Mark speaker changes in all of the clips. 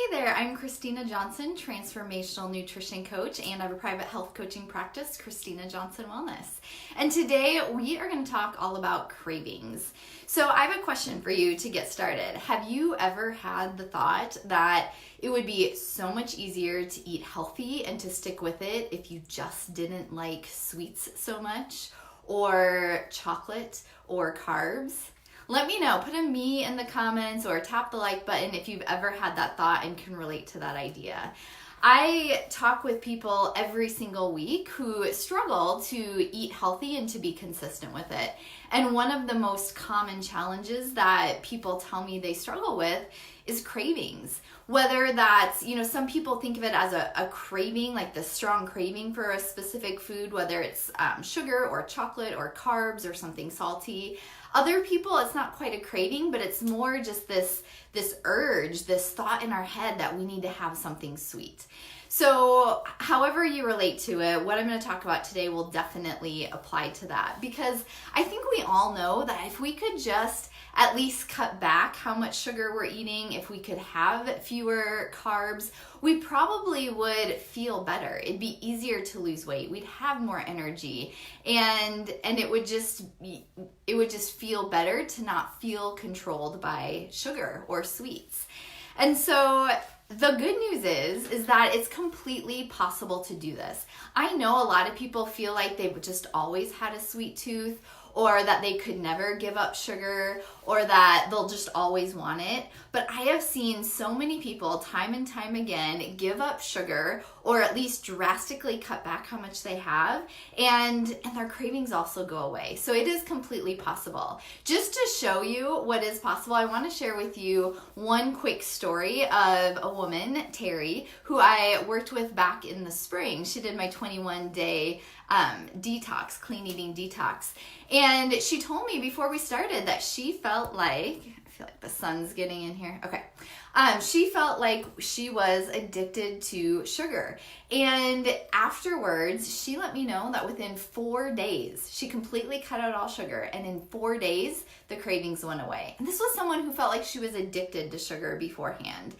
Speaker 1: Hi there, I'm Christina Johnson, transformational nutrition coach, and I have a private health coaching practice, Christina Johnson Wellness. And today we are going to talk all about cravings. So I have a question for you to get started. Have you ever had the thought that it would be so much easier to eat healthy and to stick with it if you just didn't like sweets so much, or chocolate, or carbs? Let me know. Put a me in the comments or tap the like button if you've ever had that thought and can relate to that idea. I talk with people every single week who struggle to eat healthy and to be consistent with it. And one of the most common challenges that people tell me they struggle with is cravings. Whether that's, some people think of it as a craving, like the strong craving for a specific food, whether it's sugar or chocolate or carbs or something salty. Other people, it's not quite a craving, but it's more just this urge, this thought in our head that we need to have something sweet. So however you relate to it, what I'm going to talk about today will definitely apply to that, because I think we all know that if we could just at least cut back how much sugar we're eating, if we could have fewer carbs, we probably would feel better. It'd be easier to lose weight. We'd have more energy, and it would just feel better to not feel controlled by sugar or sweets. And so the good news is that it's completely possible to do this. I know a lot of people feel like they've just always had a sweet tooth, or that they could never give up sugar, or that they'll just always want it. But I have seen so many people time and time again give up sugar, or at least drastically cut back how much they have, and their cravings also go away. So it is completely possible. Just to show you what is possible, I want to share with you one quick story of a woman, Terry, who I worked with back in the spring. She did my 21-day detox, clean eating detox. And she told me before we started that she felt like, I feel like the sun's getting in here. Okay. She felt like she was addicted to sugar. And afterwards, she let me know that within 4 days, she completely cut out all sugar. And in 4 days, the cravings went away. And this was someone who felt like she was addicted to sugar beforehand.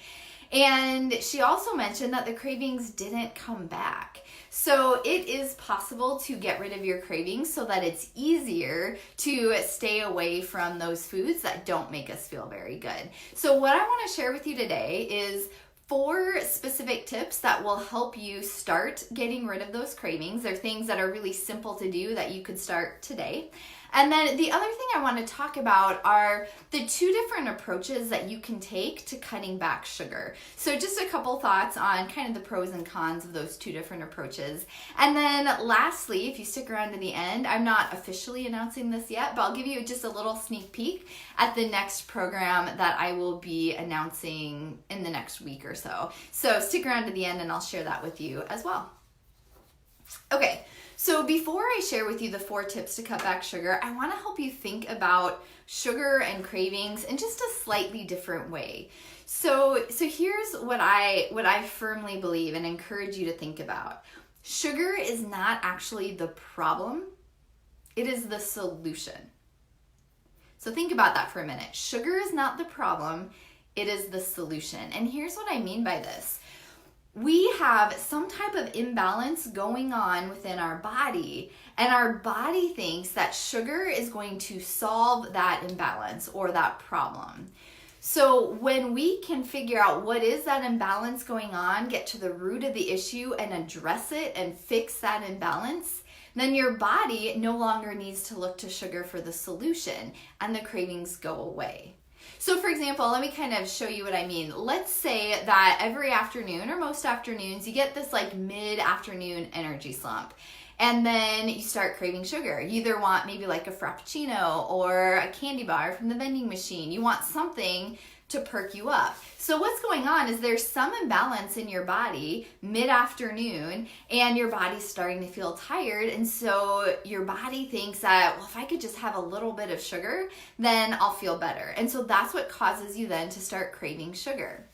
Speaker 1: And she also mentioned that the cravings didn't come back. So it is possible to get rid of your cravings so that it's easier to stay away from those foods that don't make us feel very good. So what I want to share with you today is 4 specific tips that will help you start getting rid of those cravings. They're things that are really simple to do that you could start today. And then the other thing I want to talk about are the 2 different approaches that you can take to cutting back sugar. So just a couple thoughts on kind of the pros and cons of those 2 different approaches. And then lastly, if you stick around to the end, I'm not officially announcing this yet, but I'll give you just a little sneak peek at the next program that I will be announcing in the next week or so. So stick around to the end and I'll share that with you as well. Okay. So before I share with you the 4 tips to cut back sugar, I want to help you think about sugar and cravings in just a slightly different way. So here's what I firmly believe and encourage you to think about. Sugar is not actually the problem. It is the solution. So think about that for a minute. Sugar is not the problem. It is the solution. And here's what I mean by this. We have some type of imbalance going on within our body, and our body thinks that sugar is going to solve that imbalance or that problem. So when we can figure out what is that imbalance going on, get to the root of the issue and address it and fix that imbalance, then your body no longer needs to look to sugar for the solution and the cravings go away. So for example, let me kind of show you what I mean. Let's say that every afternoon or most afternoons, you get this like mid-afternoon energy slump. And then you start craving sugar. You either want maybe like a Frappuccino or a candy bar from the vending machine. You want something to perk you up. So what's going on is there's some imbalance in your body mid-afternoon, and your body's starting to feel tired, and so your body thinks that, well, if I could just have a little bit of sugar, then I'll feel better. And so that's what causes you then to start craving sugar.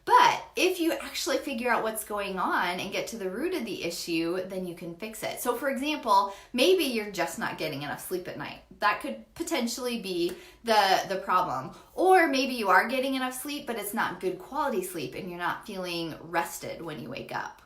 Speaker 1: But if you actually figure out what's going on and get to the root of the issue, then you can fix it. So for example, maybe you're just not getting enough sleep at night. That could potentially be the problem. Or maybe you are getting enough sleep, but it's not good quality sleep and you're not feeling rested when you wake up.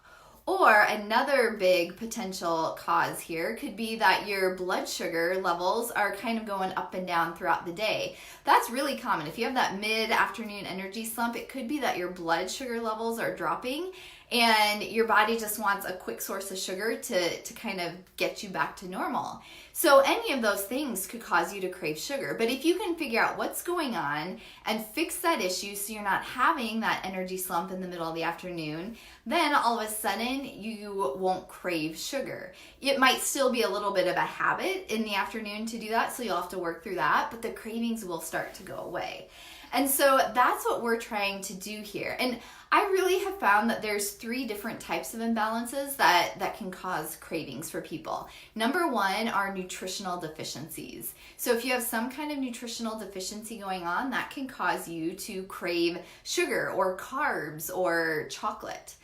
Speaker 1: Or another big potential cause here could be that your blood sugar levels are kind of going up and down throughout the day. That's really common. If you have that mid-afternoon energy slump, it could be that your blood sugar levels are dropping and your body just wants a quick source of sugar to kind of get you back to normal. So any of those things could cause you to crave sugar. But if you can figure out what's going on and fix that issue so you're not having that energy slump in the middle of the afternoon, then all of a sudden you won't crave sugar. It might still be a little bit of a habit in the afternoon to do that, so you'll have to work through that, but the cravings will start to go away. And so that's what we're trying to do here. And I really have found that there's 3 different types of imbalances that can cause cravings for people. Number 1 are nutritional deficiencies. So if you have some kind of nutritional deficiency going on, that can cause you to crave sugar or carbs or chocolate.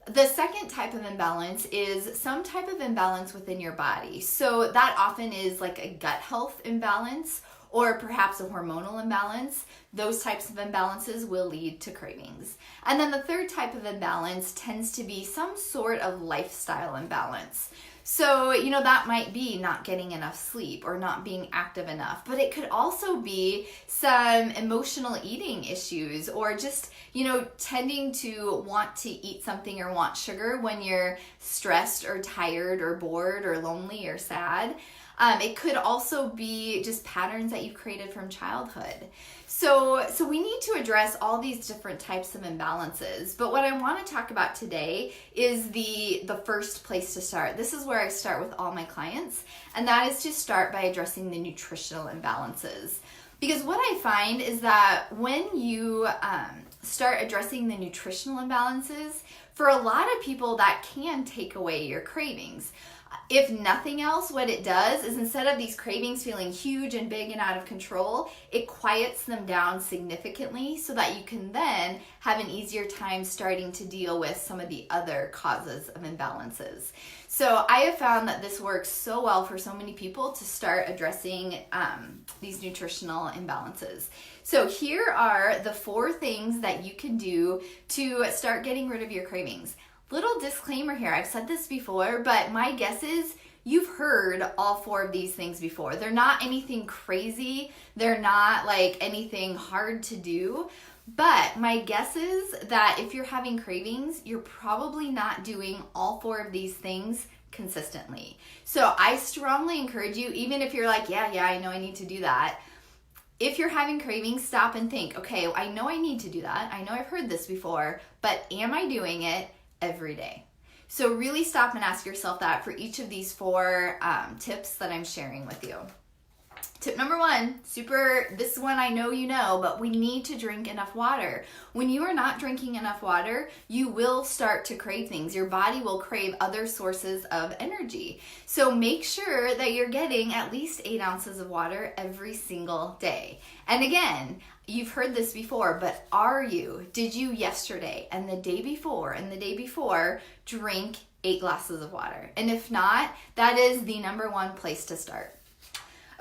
Speaker 1: The second type of imbalance is some type of imbalance within your body. So that often is like a gut health imbalance or perhaps a hormonal imbalance. Those types of imbalances will lead to cravings. And then the third type of imbalance tends to be some sort of lifestyle imbalance. So, that might be not getting enough sleep or not being active enough, but it could also be some emotional eating issues or just, tending to want to eat something or want sugar when you're stressed or tired or bored or lonely or sad. It could also be just patterns that you've created from childhood. So we need to address all these different types of imbalances. But what I want to talk about today is the first place to start. This is where I start with all my clients, and that is to start by addressing the nutritional imbalances. Because what I find is that when you start addressing the nutritional imbalances, for a lot of people that can take away your cravings. If nothing else, what it does is instead of these cravings feeling huge and big and out of control, it quiets them down significantly so that you can then have an easier time starting to deal with some of the other causes of imbalances. So I have found that this works so well for so many people to start addressing these nutritional imbalances. So here are the 4 things that you can do to start getting rid of your cravings. Little disclaimer here, I've said this before, but my guess is you've heard all 4 of these things before. They're not anything crazy. They're not like anything hard to do. But my guess is that if you're having cravings, you're probably not doing all 4 of these things consistently. So I strongly encourage you, even if you're like, yeah, I know I need to do that. If you're having cravings, stop and think, okay, I know I need to do that. I know I've heard this before, but am I doing it every day? So really stop and ask yourself that for each of these 4 tips that I'm sharing with you. Tip number 1, this one I know you know, but we need to drink enough water. When you are not drinking enough water, you will start to crave things. Your body will crave other sources of energy. So make sure that you're getting at least 8 ounces of water every single day. And again, you've heard this before, but did you yesterday and the day before drink 8 glasses of water? And if not, that is the number 1 place to start.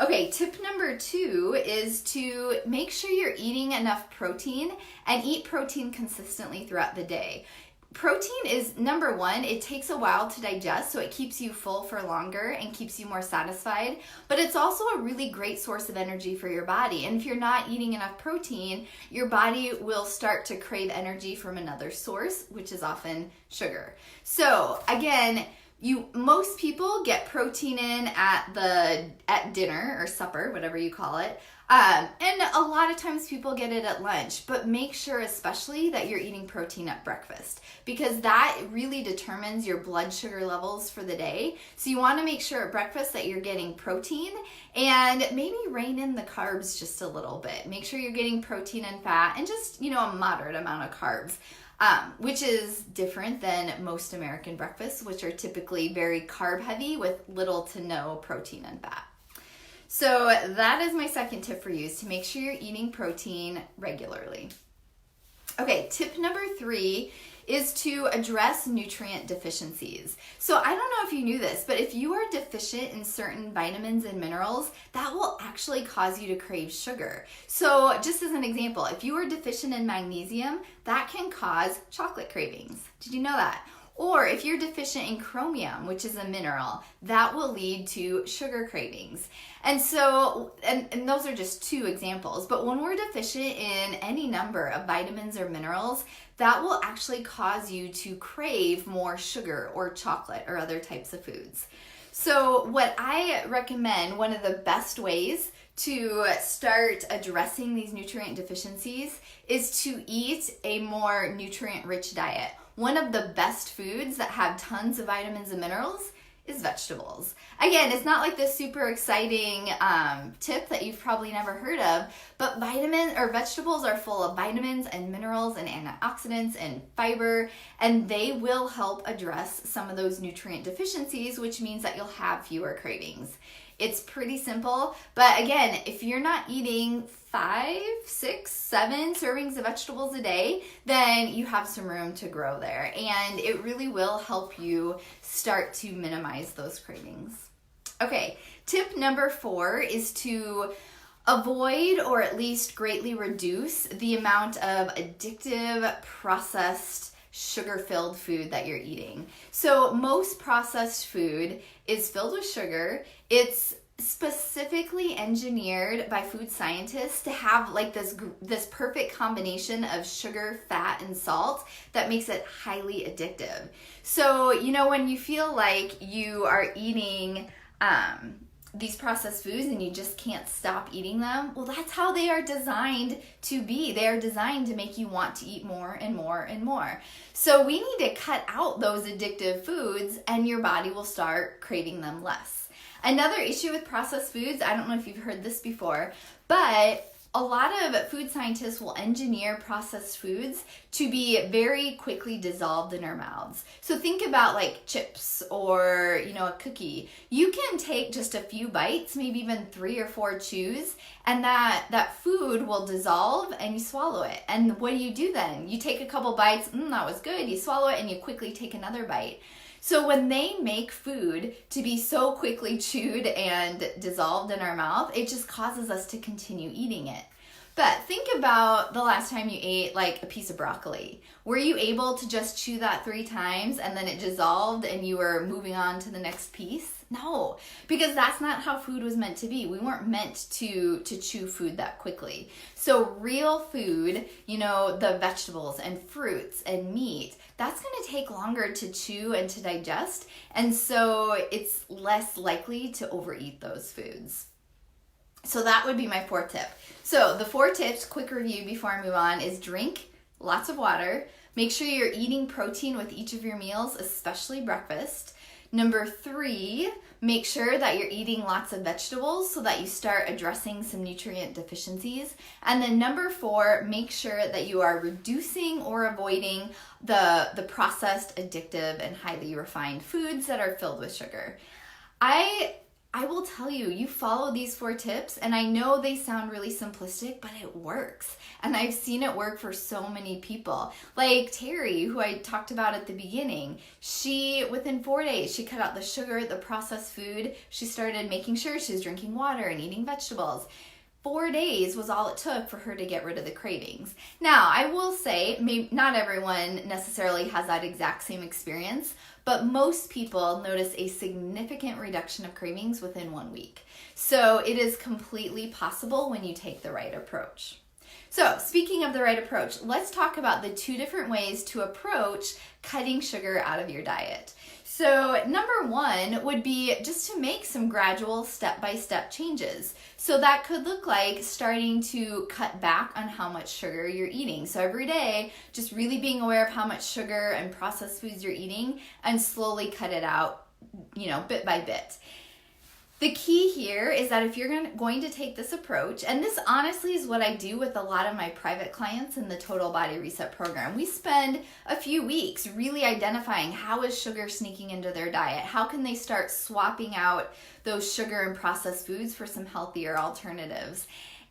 Speaker 1: Okay, tip number 2 is to make sure you're eating enough protein and eat protein consistently throughout the day. Protein is number 1, it takes a while to digest, so it keeps you full for longer and keeps you more satisfied, but it's also a really great source of energy for your body. And if you're not eating enough protein, your body will start to crave energy from another source, which is often sugar. So again, most people get protein in at dinner or supper, whatever you call it. And a lot of times people get it at lunch, but make sure especially that you're eating protein at breakfast because that really determines your blood sugar levels for the day. So you want to make sure at breakfast that you're getting protein and maybe rein in the carbs just a little bit. Make sure you're getting protein and fat and just, a moderate amount of carbs. Which is different than most American breakfasts, which are typically very carb heavy with little to no protein and fat. So that is my second tip for you, is to make sure you're eating protein regularly. Okay, tip number 3 is to address nutrient deficiencies. So I don't know if you knew this, but if you are deficient in certain vitamins and minerals, that will actually cause you to crave sugar. So just as an example, if you are deficient in magnesium, that can cause chocolate cravings. Did you know that? Or if you're deficient in chromium, which is a mineral, that will lead to sugar cravings. And so, and those are just 2 examples, but when we're deficient in any number of vitamins or minerals, that will actually cause you to crave more sugar or chocolate or other types of foods. So what I recommend, one of the best ways to start addressing these nutrient deficiencies is to eat a more nutrient-rich diet. One of the best foods that have tons of vitamins and minerals is vegetables. Again, it's not like this super exciting tip that you've probably never heard of, but vegetables are full of vitamins and minerals and antioxidants and fiber, and they will help address some of those nutrient deficiencies, which means that you'll have fewer cravings. It's pretty simple, but again, if you're not eating 5, 6, 7 servings of vegetables a day, then you have some room to grow there, and it really will help you start to minimize those cravings. Okay, tip number 4 is to avoid or at least greatly reduce the amount of addictive, processed, sugar-filled food that you're eating. So most processed food is filled with sugar. It's specifically engineered by food scientists to have like this perfect combination of sugar, fat, and salt that makes it highly addictive. So, when you feel like you are eating these processed foods and you just can't stop eating them, well, that's how they are designed to be. They are designed to make you want to eat more and more and more. So we need to cut out those addictive foods and your body will start craving them less. Another issue with processed foods, I don't know if you've heard this before, but a lot of food scientists will engineer processed foods to be very quickly dissolved in our mouths. So think about like chips or, a cookie. You can take just a few bites, maybe even 3 or 4 chews, and that food will dissolve and you swallow it. And what do then? You take a couple bites, that was good, you swallow it and you quickly take another bite. So when they make food to be so quickly chewed and dissolved in our mouth, it just causes us to continue eating it. But think about the last time you ate like a piece of broccoli. Were you able to just chew that 3 times and then it dissolved and you were moving on to the next piece? No, because that's not how food was meant to be. We weren't meant to chew food that quickly. So real food, the vegetables and fruits and meat, that's going to take longer to chew and to digest. And so it's less likely to overeat those foods. So that would be my 4th tip. So the 4 tips, quick review before I move on, is drink lots of water. Make sure you're eating protein with each of your meals, especially breakfast. Number 3, make sure that you're eating lots of vegetables so that you start addressing some nutrient deficiencies. And then number 4, make sure that you are reducing or avoiding the processed, addictive, and highly refined foods that are filled with sugar. I will tell you, you follow these 4 tips, and I know they sound really simplistic, but it works. And I've seen it work for so many people. Like Terry, who I talked about at the beginning, within 4 days, she cut out the sugar, the processed food. She started making sure she was drinking water and eating vegetables. 4 days was all it took for her to get rid of the cravings. Now, I will say, maybe not everyone necessarily has that exact same experience, but most people notice a significant reduction of cravings within 1 week. So it is completely possible when you take the right approach. So speaking of the right approach, let's talk about the 2 different ways to approach cutting sugar out of your diet. So number 1 would be just to make some gradual step-by-step changes. So that could look like starting to cut back on how much sugar you're eating. So every day, just really being aware of how much sugar and processed foods you're eating and slowly cut it out, bit by bit. The key here is that if you're going to take this approach, and this honestly is what I do with a lot of my private clients in the Total Body Reset program. We spend a few weeks really identifying how is sugar sneaking into their diet. How can they start swapping out those sugar and processed foods for some healthier alternatives?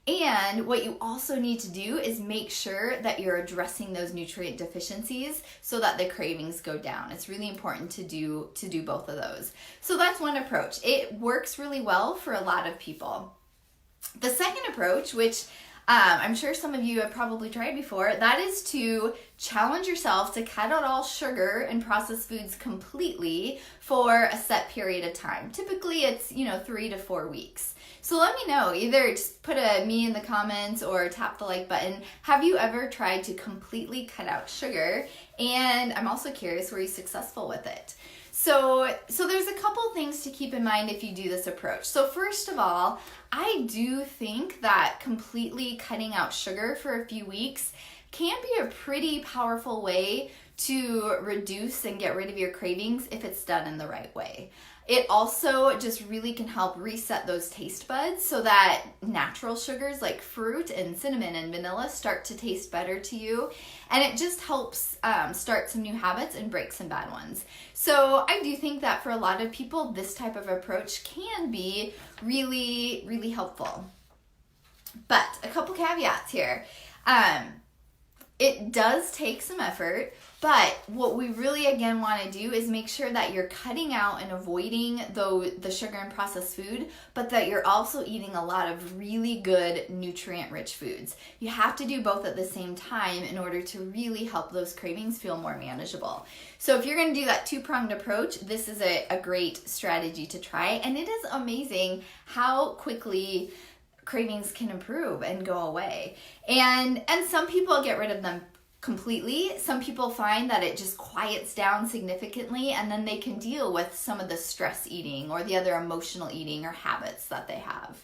Speaker 1: And what you also need to do is make sure that you're addressing those nutrient deficiencies so that the cravings go down. It's really important to do both of those. So that's one approach. It works really well for a lot of people. The second approach, which I'm sure some of you have probably tried before, that is to challenge yourself to cut out all sugar and processed foods completely for a set period of time. Typically it's 3 to 4 weeks. So let me know, either just put a me in the comments or tap the like button. Have you ever tried to completely cut out sugar? And I'm also curious, were you successful with it? So there's a couple things to keep in mind if you do this approach. So first of all, I do think that completely cutting out sugar for a few weeks can be a pretty powerful way to reduce and get rid of your cravings if it's done in the right way. It also just really can help reset those taste buds so that natural sugars like fruit and cinnamon and vanilla start to taste better to you. And it just helps start some new habits and break some bad ones. So I do think that for a lot of people, this type of approach can be really, really helpful. But a couple caveats here. It does take some effort, but what we really again want to do is make sure that you're cutting out and avoiding the sugar and processed food, but that you're also eating a lot of really good nutrient-rich foods. You have to do both at the same time in order to really help those cravings feel more manageable. So if you're going to do that two-pronged approach, this is a great strategy to try, and it is amazing how quickly cravings can improve and go away. And some people get rid of them completely. Some people find that it just quiets down significantly, and then they can deal with some of the stress eating or the other emotional eating or habits that they have.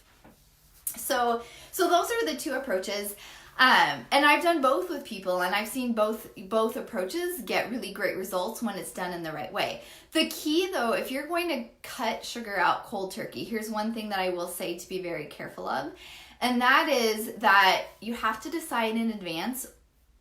Speaker 1: So those are the two approaches. And I've done both with people, and I've seen both approaches get really great results when it's done in the right way. The key, though, if you're going to cut sugar out cold turkey, here's one thing that I will say to be very careful of, and that is that you have to decide in advance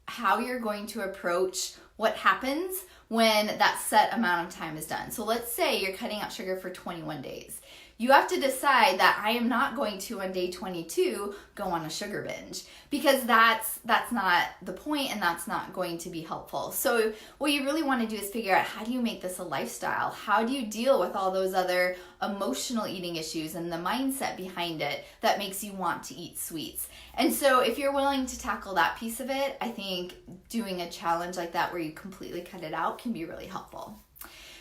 Speaker 1: how you're going to approach what happens when that set amount of time is done. So let's say you're cutting out sugar for 21 days. You have to decide that I am not going to, on day 22, go on a sugar binge, because that's not the point, and that's not going to be helpful. So what you really want to do is figure out, how do you make this a lifestyle? How do you deal with all those other emotional eating issues and the mindset behind it that makes you want to eat sweets? And so if you're willing to tackle that piece of it, I think doing a challenge like that where you completely cut it out can be really helpful.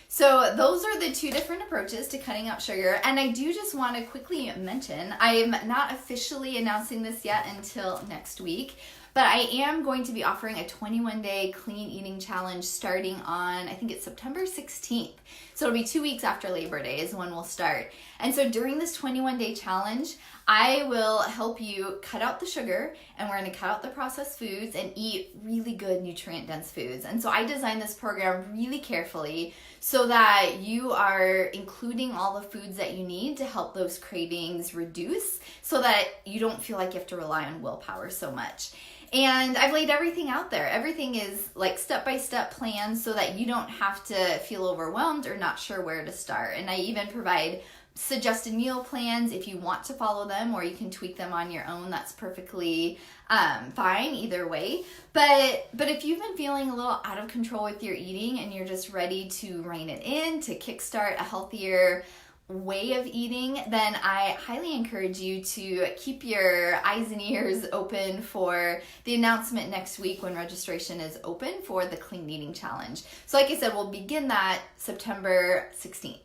Speaker 1: So those are the two different approaches to cutting out sugar. And I do just want to quickly mention, I am not officially announcing this yet until next week, but I am going to be offering a 21-day clean eating challenge starting on, I think it's September 16th. So it'll be 2 weeks after Labor Day is when we'll start. And so during this 21-day challenge, I will help you cut out the sugar, and we're going to cut out the processed foods and eat really good nutrient-dense foods. And so I designed this program really carefully so that you are including all the foods that you need to help those cravings reduce, so that you don't feel like you have to rely on willpower so much. And I've laid everything out there. Everything is like step-by-step plans so that you don't have to feel overwhelmed or not sure where to start. And I even provide suggested meal plans if you want to follow them, or you can tweak them on your own. That's perfectly fine either way. But if you've been feeling a little out of control with your eating and you're just ready to rein it in, to kickstart a healthier way of eating, then I highly encourage you to keep your eyes and ears open for the announcement next week when registration is open for the Clean Eating Challenge. So like I said, we'll begin that September 16th.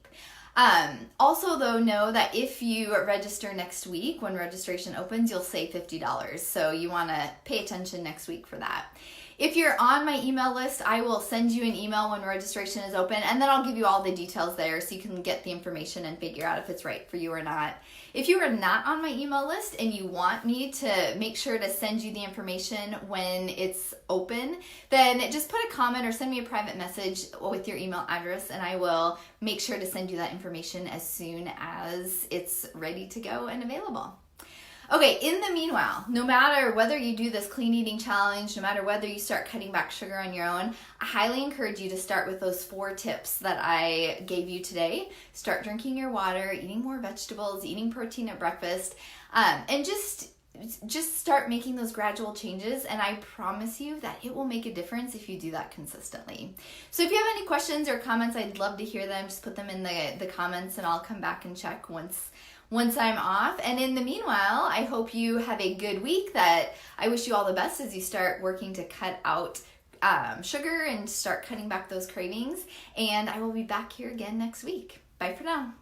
Speaker 1: Also though, know that if you register next week when registration opens, you'll save $50. So you want to pay attention next week for that. If you're on my email list, I will send you an email when registration is open, and then I'll give you all the details there so you can get the information and figure out if it's right for you or not. If you are not on my email list and you want me to make sure to send you the information when it's open, then just put a comment or send me a private message with your email address, and I will make sure to send you that information as soon as it's ready to go and available. Okay, in the meanwhile, no matter whether you do this clean eating challenge, no matter whether you start cutting back sugar on your own, I highly encourage you to start with those 4 tips that I gave you today. Start drinking your water, eating more vegetables, eating protein at breakfast, and just just start making those gradual changes, and I promise you that it will make a difference if you do that consistently. So if you have any questions or comments, I'd love to hear them. Just put them in the comments, and I'll come back and check once I'm off. And in the meanwhile, I hope you have a good week. That I wish you all the best as you start working to cut out sugar and start cutting back those cravings. And I will be back here again next week. Bye for now.